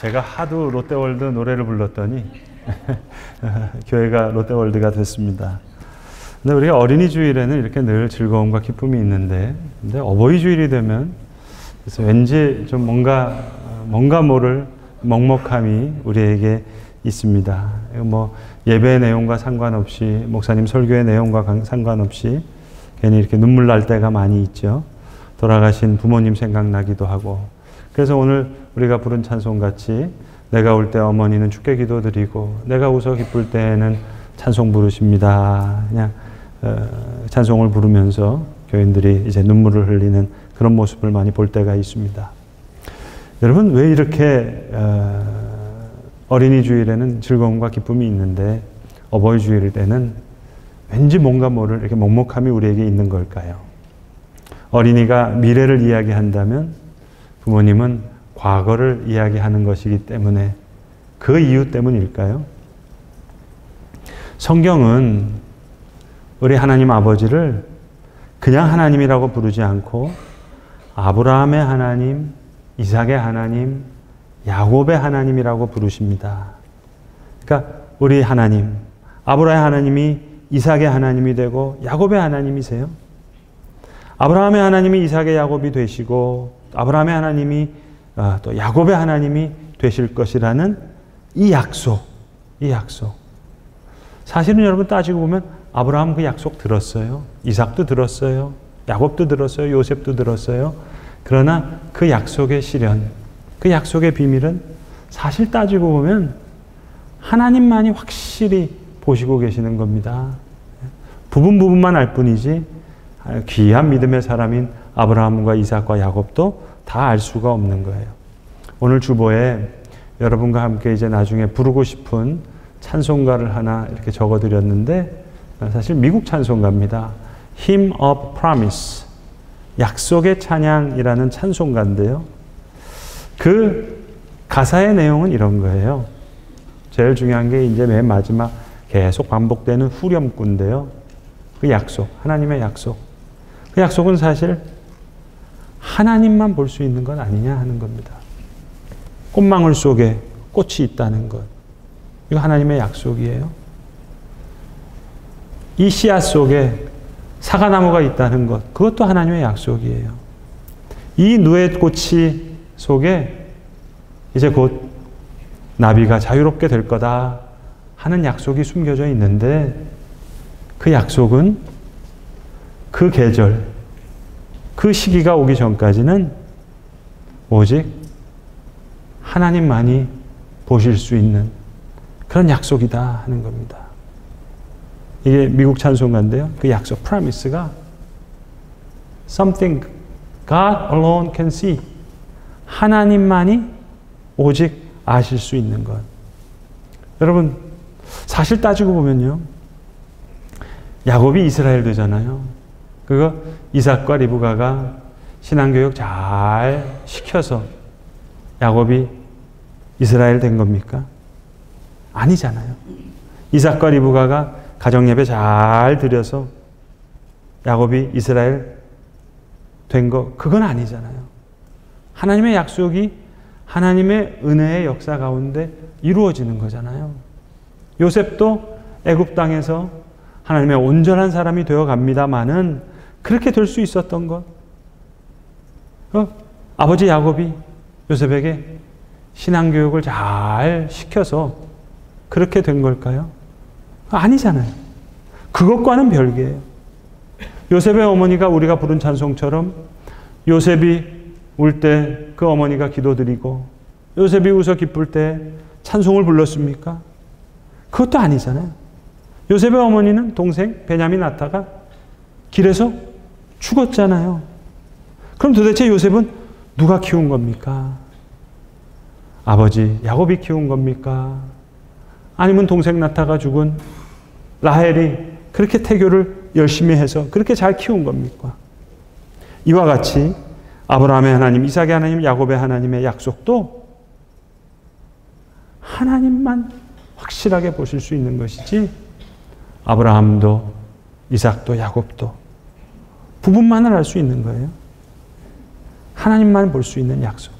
제가 하도 롯데월드 노래를 불렀더니 교회가 롯데월드가 됐습니다. 근데 우리가 어린이 주일에는 이렇게 늘 즐거움과 기쁨이 있는데, 근데 어버이 주일이 되면 그래서 왠지 좀 뭔가 모를 먹먹함이 우리에게 있습니다. 뭐 예배의 내용과 상관없이, 목사님 설교의 내용과 상관없이 괜히 이렇게 눈물 날 때가 많이 있죠. 돌아가신 부모님 생각나기도 하고. 그래서 오늘 우리가 부른 찬송같이 내가 울 때 어머니는 주께 기도드리고 내가 웃어 기쁠 때에는 찬송 부르십니다. 그냥 찬송을 부르면서 교인들이 이제 눈물을 흘리는 그런 모습을 많이 볼 때가 있습니다. 여러분, 왜 이렇게 어린이 주일에는 즐거움과 기쁨이 있는데 어버이 주일 때는 왠지 뭔가 모를 이렇게 먹먹함이 우리에게 있는 걸까요? 어린이가 미래를 이야기한다면 부모님은 과거를 이야기하는 것이기 때문에, 그 이유 때문일까요? 성경은 우리 하나님 아버지를 그냥 하나님이라고 부르지 않고 아브라함의 하나님, 이삭의 하나님, 야곱의 하나님이라고 부르십니다. 그러니까 우리 하나님, 아브라함의 하나님이 이삭의 하나님이 되고 야곱의 하나님이세요. 아브라함의 하나님이 이삭의 야곱이 되시고 아브라함의 하나님이 또 야곱의 하나님이 되실 것이라는 이 약속. 사실은 여러분 따지고 보면 아브라함 그 약속 들었어요. 이삭도 들었어요. 야곱도 들었어요. 요셉도 들었어요. 그러나 그 약속의 실현, 그 약속의 비밀은 사실 따지고 보면 하나님만이 확실히 보시고 계시는 겁니다. 부분만 알 뿐이지 귀한 믿음의 사람인 아브라함과 이삭과 야곱도 다 알 수가 없는 거예요. 오늘 주보에 여러분과 함께 이제 나중에 부르고 싶은 찬송가를 하나 이렇게 적어드렸는데, 사실 미국 찬송가입니다. Hymn of Promise, 약속의 찬양이라는 찬송가인데요. 그 가사의 내용은 이런 거예요. 제일 중요한 게 이제 맨 마지막 계속 반복되는 후렴구인데요. 그 약속, 하나님의 약속. 그 약속은 사실 하나님만 볼 수 있는 것 아니냐 하는 겁니다. 꽃망울 속에 꽃이 있다는 것. 이거 하나님의 약속이에요. 이 씨앗 속에 사과나무가 있다는 것. 그것도 하나님의 약속이에요. 이 누에꽃이 속에 이제 곧 나비가 자유롭게 될 거다 하는 약속이 숨겨져 있는데, 그 약속은 그 계절, 그 시기가 오기 전까지는 오직 하나님만이 보실 수 있는 그런 약속이다 하는 겁니다. 이게 미국 찬송가인데요. 그 약속, promise가 something God alone can see. 하나님만이 오직 아실 수 있는 것. 여러분, 사실 따지고 보면요, 야곱이 이스라엘 되잖아요. 그거 이삭과 리브가가 신앙교육 잘 시켜서 야곱이 이스라엘 된 겁니까? 아니잖아요. 이삭과 리브가가 가정예배 잘 드려서 야곱이 이스라엘 된 거, 그건 아니잖아요. 하나님의 약속이 하나님의 은혜의 역사 가운데 이루어지는 거잖아요. 요셉도 애굽 땅에서 하나님의 온전한 사람이 되어 갑니다마는 그렇게 될 수 있었던 것. 아버지 야곱이 요셉에게 신앙교육을 잘 시켜서 그렇게 된 걸까요? 아니잖아요. 그것과는 별개예요. 요셉의 어머니가 우리가 부른 찬송처럼 요셉이 울 때 그 어머니가 기도드리고 요셉이 웃어 기쁠 때 찬송을 불렀습니까? 그것도 아니잖아요. 요셉의 어머니는 동생 베냐민 아타가 길에서 죽었잖아요. 그럼 도대체 요셉은 누가 키운 겁니까? 아버지 야곱이 키운 겁니까? 아니면 동생 나타가 죽은 라헬이 그렇게 태교를 열심히 해서 그렇게 잘 키운 겁니까? 이와 같이 아브라함의 하나님, 이삭의 하나님, 야곱의 하나님의 약속도 하나님만 확실하게 보실 수 있는 것이지, 아브라함도 이삭도 야곱도 부분만을 알 수 있는 거예요. 하나님만 볼 수 있는 약속.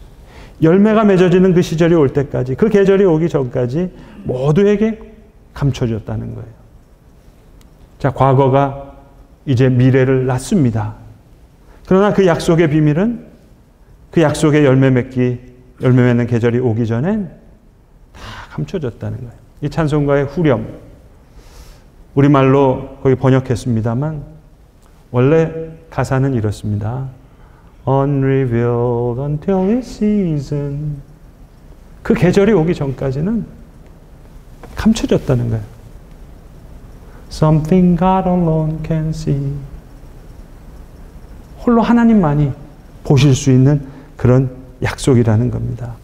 열매가 맺어지는 그 시절이 올 때까지, 그 계절이 오기 전까지 모두에게 감춰졌다는 거예요. 자, 과거가 이제 미래를 낳습니다. 그러나 그 약속의 비밀은 그 약속의 열매 맺는 계절이 오기 전엔 다 감춰졌다는 거예요. 이 찬송가의 후렴, 우리말로 거기 번역했습니다만 원래 가사는 이렇습니다. Unrevealed until its season. 그 계절이 오기 전까지는 감춰졌다는 거예요. Something God alone can see. 홀로 하나님만이 보실 수 있는 그런 약속이라는 겁니다.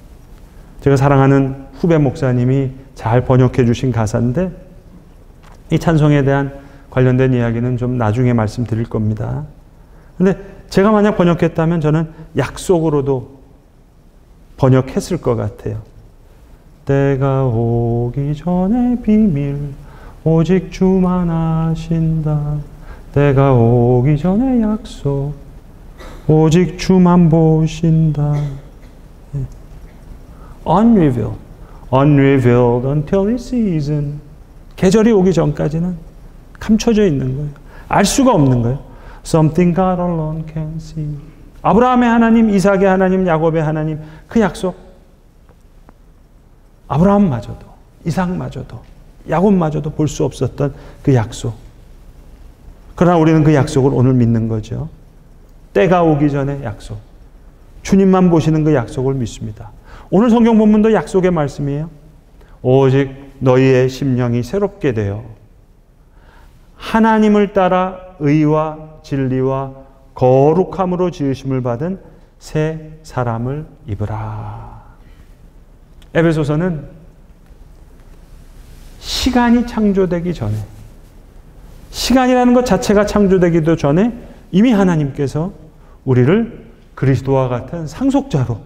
제가 사랑하는 후배 목사님이 잘 번역해 주신 가사인데 이 찬송에 대한 관련된 이야기는 좀 나중에 말씀드릴 겁니다. 근데 제가 만약 번역했다면 저는 약속으로도 번역했을 것 같아요. 때가 오기 전에 비밀 오직 주만 아신다. 때가 오기 전에 약속 오직 주만 보신다. Unrevealed until its season. 계절이 오기 전까지는 감춰져 있는 거예요. 알 수가 없는 거예요. Something God alone can see. 아브라함의 하나님, 이삭의 하나님, 야곱의 하나님, 그 약속. 아브라함마저도, 이삭마저도, 야곱마저도 볼 수 없었던 그 약속. 그러나 우리는 그 약속을 오늘 믿는 거죠. 때가 오기 전에 약속. 주님만 보시는 그 약속을 믿습니다. 오늘 성경 본문도 약속의 말씀이에요. 오직 너희의 심령이 새롭게 되어 하나님을 따라 의와 진리와 거룩함으로 지으심을 받은 새 사람을 입으라. 에베소서는 시간이 창조되기 전에, 시간이라는 것 자체가 창조되기도 전에 이미 하나님께서 우리를 그리스도와 같은 상속자로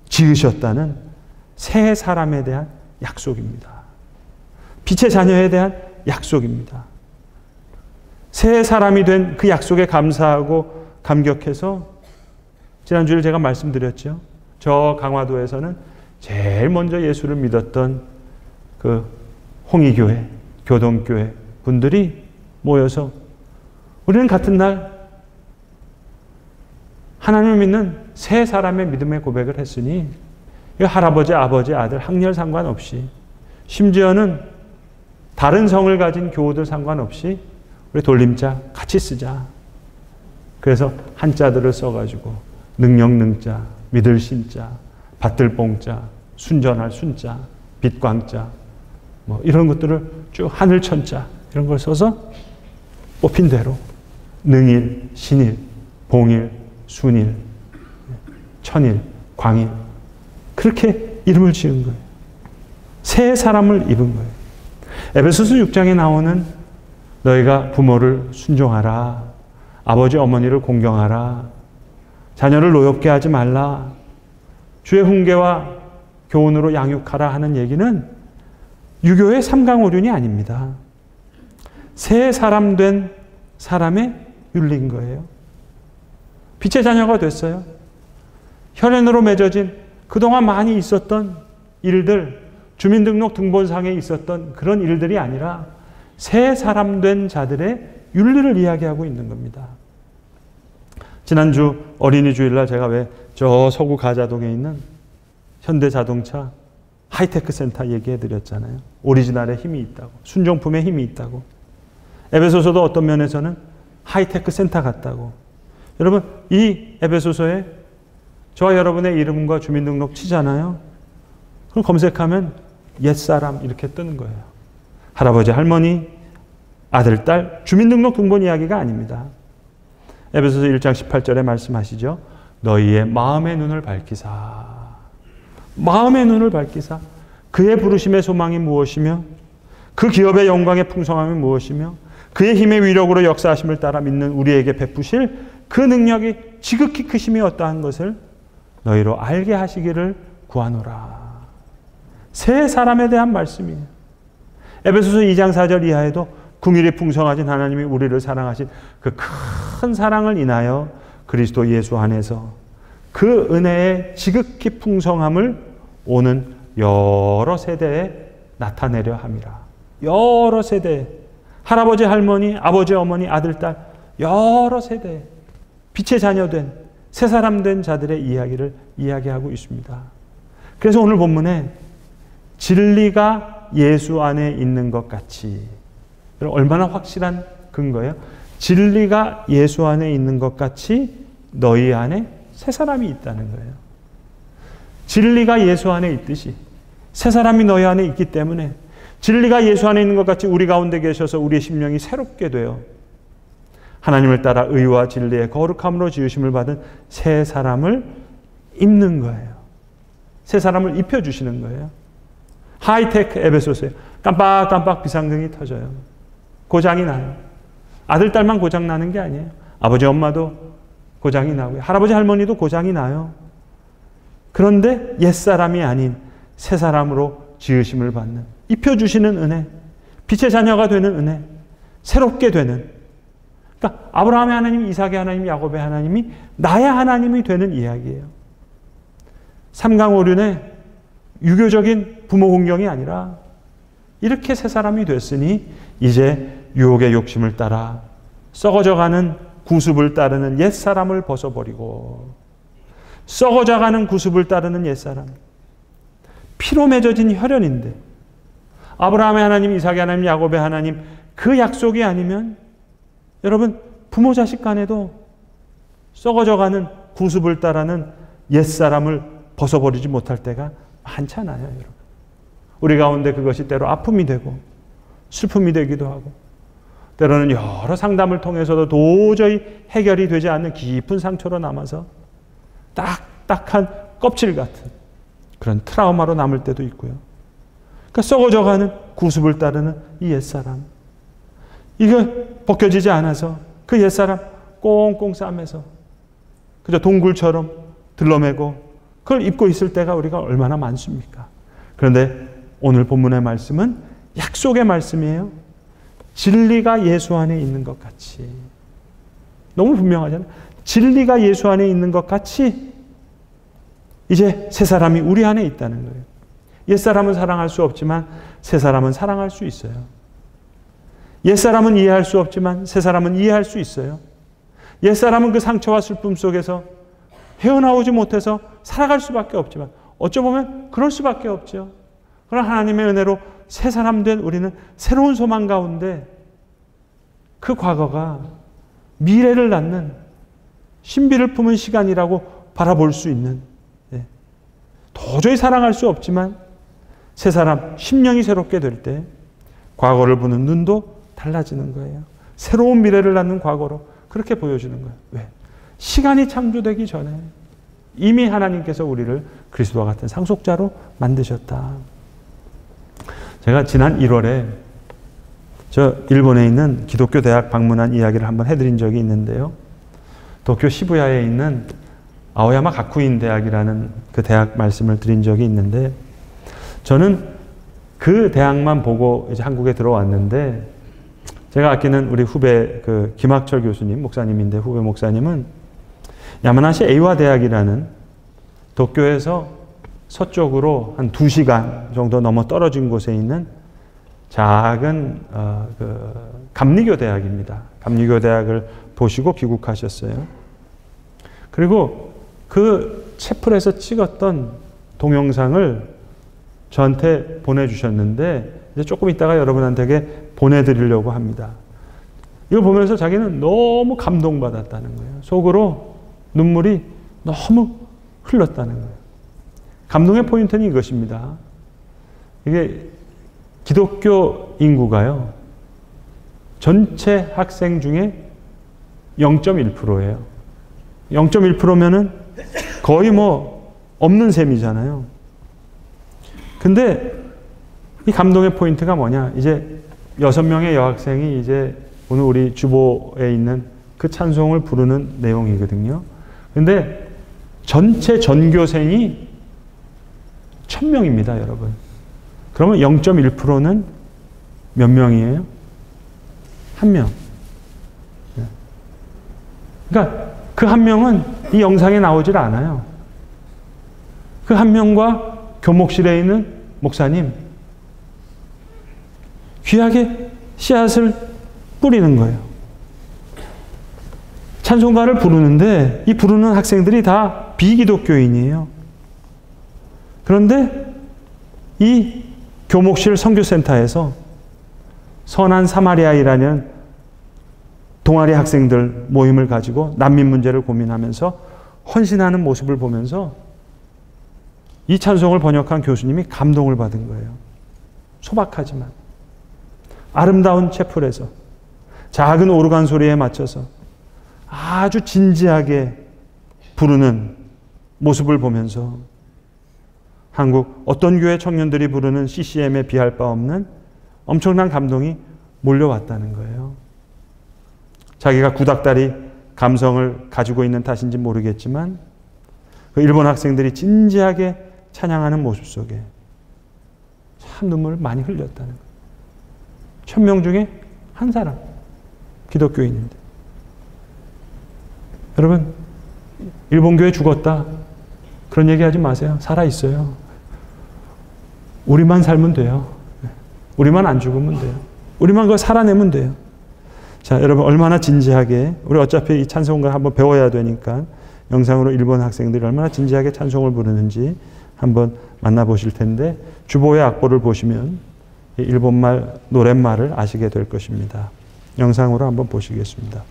지으셨다는 새 사람에 대한 약속입니다. 빛의 자녀에 대한 약속입니다. 새 사람이 된 그 약속에 감사하고 감격해서 지난주에 제가 말씀드렸죠. 저 강화도에서는 제일 먼저 예수를 믿었던 그 홍익교회, 교동교회 분들이 모여서 우리는 같은 날 하나님을 믿는 새 사람의 믿음의 고백을 했으니 할아버지, 아버지, 아들 학렬 상관없이 심지어는 다른 성을 가진 교우들 상관없이 우리 돌림자 같이 쓰자. 그래서 한자들을 써가지고 능력 능자, 믿을 신자, 받들 뽕자, 순전할 순자, 빛광자 뭐 이런 것들을 쭉 하늘 천자 이런 걸 써서 뽑힌 대로 능일, 신일, 봉일, 순일, 천일, 광일 그렇게 이름을 지은 거예요. 새 사람을 입은 거예요. 에베소서 6장에 나오는 너희가 부모를 순종하라. 아버지 어머니를 공경하라. 자녀를 노엽게 하지 말라. 주의 훈계와 교훈으로 양육하라 하는 얘기는 유교의 삼강오륜이 아닙니다. 새 사람 된 사람의 윤리인 거예요. 빛의 자녀가 됐어요. 혈연으로 맺어진 그동안 많이 있었던 일들, 주민등록 등본상에 있었던 그런 일들이 아니라 새 사람 된 자들의 윤리를 이야기하고 있는 겁니다. 지난주 어린이 주일날 제가 왜 저 서구 가자동에 있는 현대자동차 하이테크 센터 얘기해 드렸잖아요. 오리지널의 힘이 있다고, 순정품의 힘이 있다고. 에베소서도 어떤 면에서는 하이테크 센터 같다고. 여러분, 이 에베소서에 저와 여러분의 이름과 주민등록 치잖아요. 그럼 검색하면 옛사람 이렇게 뜨는 거예요. 할아버지, 할머니, 아들, 딸, 주민등록 등본 이야기가 아닙니다. 에베소서 1장 18절에 말씀하시죠. 너희의 마음의 눈을 밝히사. 마음의 눈을 밝히사. 그의 부르심의 소망이 무엇이며 그 기업의 영광의 풍성함이 무엇이며 그의 힘의 위력으로 역사하심을 따라 믿는 우리에게 베푸실 그 능력이 지극히 크심이 어떠한 것을 너희로 알게 하시기를 구하노라. 새 사람에 대한 말씀이에요. 에베소서 2장 4절 이하에도 긍휼이 풍성하신 하나님이 우리를 사랑하신 그 큰 사랑을 인하여 그리스도 예수 안에서 그 은혜의 지극히 풍성함을 오는 여러 세대에 나타내려 함이라. 여러 세대, 할아버지, 할머니, 아버지, 어머니, 아들, 딸, 여러 세대, 빛의 자녀된, 새 사람 된 자들의 이야기를 이야기하고 있습니다. 그래서 오늘 본문에 진리가 예수 안에 있는 것 같이, 얼마나 확실한 근거예요? 진리가 예수 안에 있는 것 같이 너희 안에 새 사람이 있다는 거예요. 진리가 예수 안에 있듯이 새 사람이 너희 안에 있기 때문에 진리가 예수 안에 있는 것 같이 우리 가운데 계셔서 우리의 심령이 새롭게 되어 하나님을 따라 의와 진리의 거룩함으로 지으심을 받은 새 사람을 입는 거예요. 새 사람을 입혀주시는 거예요. 하이테크 에베소서에 깜빡깜빡 비상등이 터져요. 고장이 나요. 아들, 딸만 고장 나는 게 아니에요. 아버지, 엄마도 고장이 나고요. 할아버지, 할머니도 고장이 나요. 그런데 옛사람이 아닌 새 사람으로 지으심을 받는, 입혀주시는 은혜, 빛의 자녀가 되는 은혜, 새롭게 되는, 그러니까 아브라함의 하나님, 이삭의 하나님, 야곱의 하나님이 나의 하나님이 되는 이야기예요. 삼강오륜의 유교적인 부모 공경이 아니라 이렇게 새 사람이 됐으니 이제 유혹의 욕심을 따라 썩어져가는 구습을 따르는 옛사람을 벗어버리고, 썩어져가는 구습을 따르는 옛사람, 피로 맺어진 혈연인데 아브라함의 하나님, 이삭의 하나님, 야곱의 하나님, 그 약속이 아니면 여러분 부모 자식 간에도 썩어져가는 구습을 따르는 옛사람을 벗어버리지 못할 때가 많잖아요. 여러분, 우리 가운데 그것이 때로 아픔이 되고 슬픔이 되기도 하고, 때로는 여러 상담을 통해서도 도저히 해결이 되지 않는 깊은 상처로 남아서 딱딱한 껍질 같은 그런 트라우마로 남을 때도 있고요. 그러니까 썩어져가는 구습을 따르는 이 옛사람, 이거 벗겨지지 않아서 그 옛사람 꽁꽁 싸매서 그저 동굴처럼 들러매고 그걸 입고 있을 때가 우리가 얼마나 많습니까? 그런데 오늘 본문의 말씀은 약속의 말씀이에요. 진리가 예수 안에 있는 것 같이. 너무 분명하잖아요. 진리가 예수 안에 있는 것 같이 이제 새 사람이 우리 안에 있다는 거예요. 옛사람은 사랑할 수 없지만 새 사람은 사랑할 수 있어요. 옛사람은 이해할 수 없지만 새 사람은 이해할 수 있어요. 옛사람은 그 상처와 슬픔 속에서 헤어나오지 못해서 살아갈 수밖에 없지만 어쩌면 그럴 수밖에 없죠. 그러나 하나님의 은혜로 새 사람 된 우리는 새로운 소망 가운데 그 과거가 미래를 낳는 신비를 품은 시간이라고 바라볼 수 있는, 도저히 사랑할 수 없지만 새 사람, 심령이 새롭게 될 때 과거를 보는 눈도 달라지는 거예요. 새로운 미래를 낳는 과거로 그렇게 보여주는 거예요. 왜? 시간이 창조되기 전에 이미 하나님께서 우리를 그리스도와 같은 상속자로 만드셨다. 제가 지난 1월에 저 일본에 있는 기독교 대학 방문한 이야기를 한번 해드린 적이 있는데요. 도쿄 시부야에 있는 아오야마 가쿠인 대학이라는 그 대학 말씀을 드린 적이 있는데, 저는 그 대학만 보고 이제 한국에 들어왔는데, 제가 아끼는 우리 후배 그 김학철 교수님, 목사님인데 후배 목사님은 야마나시 에이와 대학이라는 도쿄에서 서쪽으로 한 2시간 정도 넘어 떨어진 곳에 있는 작은 그 감리교 대학입니다. 감리교 대학을 보시고 귀국하셨어요. 그리고 그 채플에서 찍었던 동영상을 저한테 보내주셨는데 이제 조금 있다가 여러분한테 보내드리려고 합니다. 이걸 보면서 자기는 너무 감동받았다는 거예요. 속으로 눈물이 너무 흘렀다는 거예요. 감동의 포인트는 이것입니다. 이게 기독교 인구가요, 전체 학생 중에 0.1%예요. 0.1%면은 거의 뭐 없는 셈이잖아요. 근데 이 감동의 포인트가 뭐냐? 이제 6명의 여학생이 이제 오늘 우리 주보에 있는 그 찬송을 부르는 내용이거든요. 근데 전체 전교생이 1000명입니다, 여러분. 그러면 0.1%는 몇 명이에요? 1명. 그러니까 그 1명은 이 영상에 나오질 않아요. 그 한 명과 교목실에 있는 목사님, 귀하게 씨앗을 뿌리는 거예요. 찬송가를 부르는데 이 부르는 학생들이 다 비기독교인이에요. 그런데 이 교목실 선교센터에서 선한 사마리아이라는 동아리 학생들 모임을 가지고 난민 문제를 고민하면서 헌신하는 모습을 보면서 이 찬송을 번역한 교수님이 감동을 받은 거예요. 소박하지만 아름다운 채플에서 작은 오르간 소리에 맞춰서 아주 진지하게 부르는 모습을 보면서 한국 어떤 교회 청년들이 부르는 CCM에 비할 바 없는 엄청난 감동이 몰려왔다는 거예요. 자기가 구닥다리 감성을 가지고 있는 탓인지 모르겠지만 그 일본 학생들이 진지하게 찬양하는 모습 속에 참 눈물을 많이 흘렸다는 거예요. 1000명 중에 한 사람, 기독교인인데. 여러분, 일본 교회 죽었다 그런 얘기하지 마세요. 살아있어요. 우리만 살면 돼요. 우리만 안 죽으면 돼요. 우리만 그거 살아내면 돼요. 자, 여러분 얼마나 진지하게, 우리 어차피 이 찬송가 한번 배워야 되니까 영상으로 일본 학생들이 얼마나 진지하게 찬송을 부르는지 한번 만나보실 텐데, 주보의 악보를 보시면 일본말 노랫말을 아시게 될 것입니다. 영상으로 한번 보시겠습니다.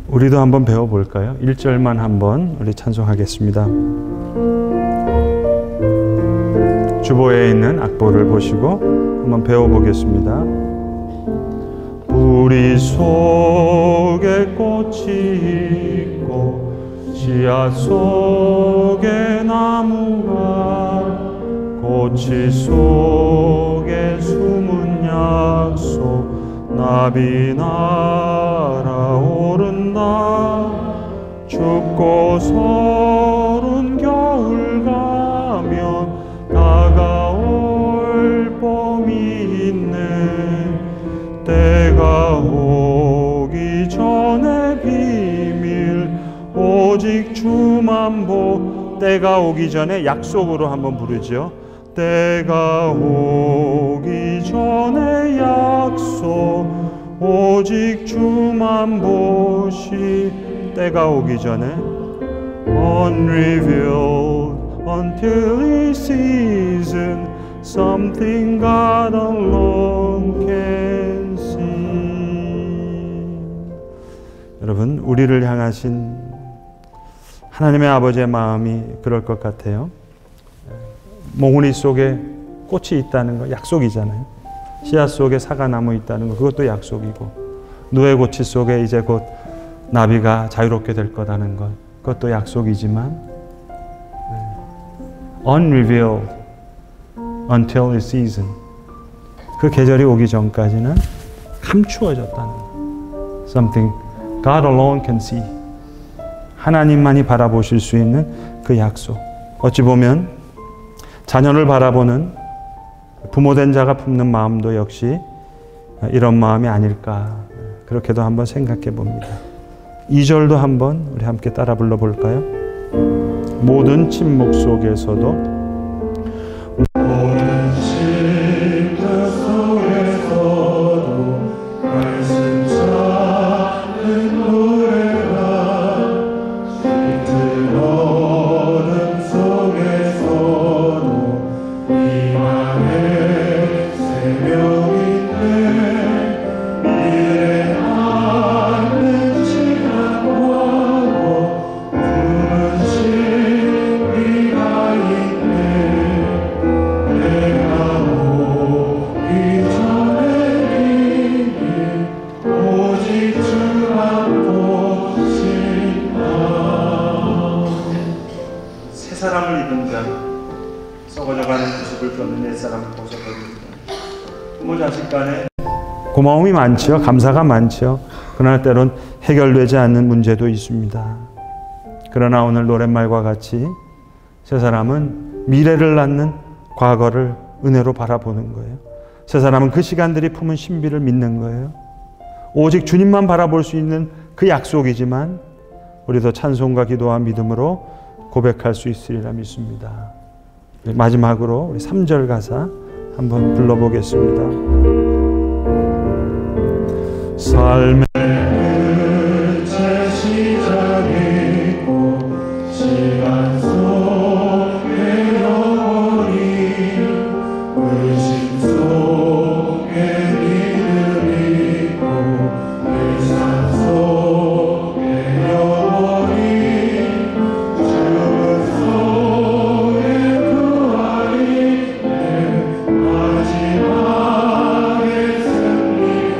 우리도 한번 배워볼까요? 1절만 한번 우리 찬송하겠습니다. 주보에 있는 악보를 보시고 한번 배워보겠습니다. 뿌리 속에 꽃이 있고 씨앗 속에 나무가, 꽃이 속에 숨은 약속 나비 날아오른다. 춥고 서른 겨울 가면 다가올 봄이 있네. 때가 오기 전에 비밀 오직 주만 보. 때가 오기 전에 약속으로 한번 부르죠. 때가 오기 전에 약속 오직 주만 보시. 때가 오기 전에 unrevealed until he sees something God alone can see. 여러분, 우리를 향하신 하나님의 아버지의 마음이 그럴 것 같아요. 몽우리 속에 꽃이 있다는 거 약속이잖아요. 씨앗 속에 사과나무 있다는 것, 그것도 약속이고, 누에 고치 속에 이제 곧 나비가 자유롭게 될 거라는 것, 그것도 약속이지만 unrevealed until its season, 그 계절이 오기 전까지는 감추어졌다는 것. Something God alone can see. 하나님만이 바라보실 수 있는 그 약속. 어찌 보면 자녀를 바라보는 부모된 자가 품는 마음도 역시 이런 마음이 아닐까, 그렇게도 한번 생각해 봅니다. 2절도 한번 우리 함께 따라 불러볼까요? 모든 침묵 속에서도 고마움이 많지요. 감사가 많지요. 그러나 때론 해결되지 않는 문제도 있습니다. 그러나 오늘 노랫말과 같이 세 사람은 미래를 낳는 과거를 은혜로 바라보는 거예요. 세 사람은 그 시간들이 품은 신비를 믿는 거예요. 오직 주님만 바라볼 수 있는 그 약속이지만 우리도 찬송과 기도와 믿음으로 고백할 수 있으리라 믿습니다. 마지막으로 우리 3절 가사 한번 불러보겠습니다. 삶의 끝에 시작이고 시간 속에 영원히 의심 속에 믿음이고 일상 속에 영원히 죽음 속에 부활이 내 마지막의 승리가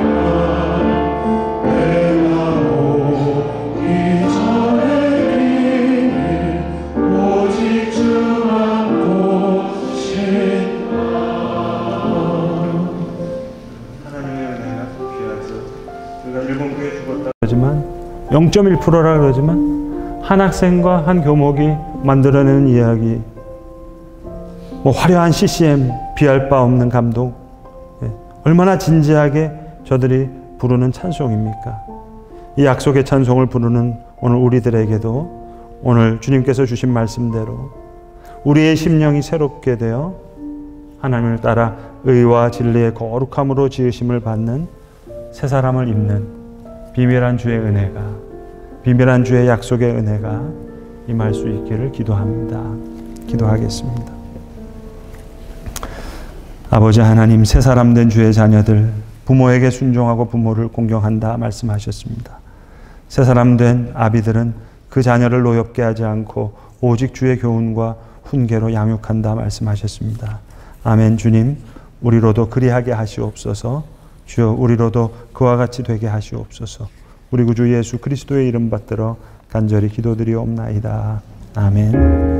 그러지만 0.1%라 그러지만 한 학생과 한 교목이 만들어내는 이야기, 화려한 CCM, 비할 바 없는 감동, 얼마나 진지하게 저들이 부르는 찬송입니까? 이 약속의 찬송을 부르는 오늘 우리들에게도 오늘 주님께서 주신 말씀대로 우리의 심령이 새롭게 되어 하나님을 따라 의와 진리의 거룩함으로 지으심을 받는 새 사람을 입는 비밀한 주의 은혜가, 비밀한 주의 약속의 은혜가 임할 수 있기를 기도합니다. 기도하겠습니다. 아버지 하나님, 새 사람 된 주의 자녀들, 부모에게 순종하고 부모를 공경한다 말씀하셨습니다. 새 사람 된 아비들은 그 자녀를 노엽게 하지 않고 오직 주의 교훈과 훈계로 양육한다 말씀하셨습니다. 아멘. 주님, 우리로도 그리하게 하시옵소서. 주여, 우리로도 그와 같이 되게 하시옵소서. 우리 구주 예수 그리스도의 이름 받들어 간절히 기도드리옵나이다. 아멘.